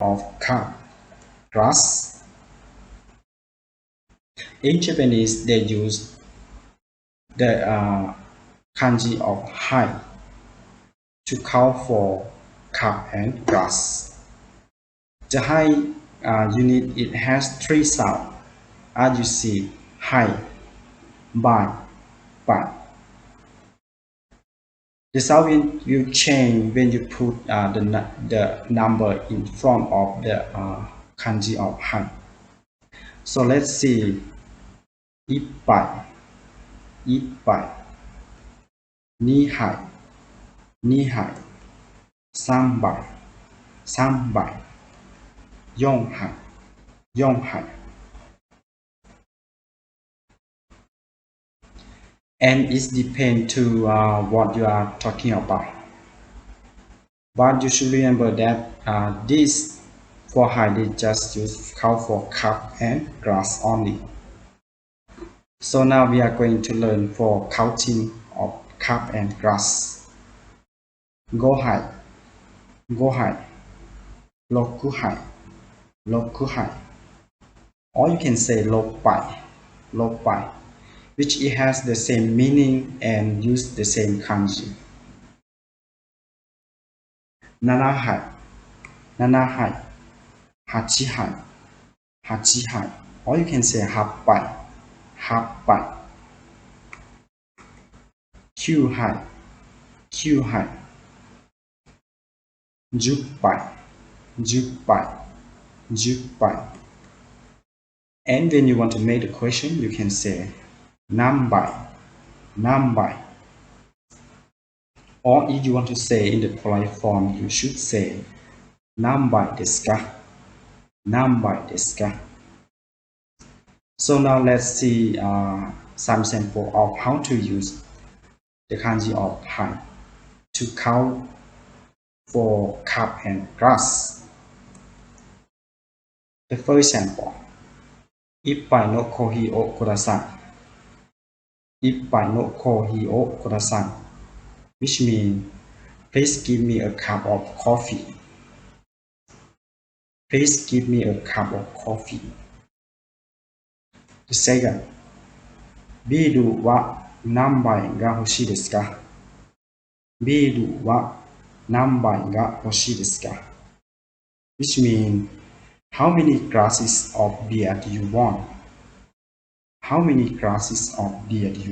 of cup, glass. In Japanese, they use the kanji of hai to count for cup and glass. The hai unit, it has three sounds. As you see, hai, bai, bai. The sound will change when you put the number in front of the kanji of hai. So let's see. Ippai, ippai, nihai, nihai, sambai, sambai, yonhai, yonhai. And it depends to what you are talking about. But you should remember that this for hai, they just use count for cup and glass only. So now we are going to learn for counting of cup and glass. Gohai, gohai, lokuhai, lokuhai. Or you can say lopai, lopai, which it has the same meaning and use the same kanji. Nanahai, nanahai, hachihai, hachihai. Or you can say happai, happai. Kyuhai, kyuhai. Juppai, juppai, juppai. And when you want to make the question, you can say nambai, nambai. Or if you want to say in the polite form, you should say nambai desu ka, nambai desu ka. So now let's see some sample of how to use the kanji of hai to count for cup and glass. The first sample. Ippai no kohi o kudasai. Ippai no kohi o kudasai. Which means, please give me a cup of coffee. Please give me a cup of coffee. The second. Biru wa nanbai ga hoshii desu ka? Biru wa nanbai ga hoshii desu ka? Which means, how many glasses of beer do you want? How many glasses of beer do you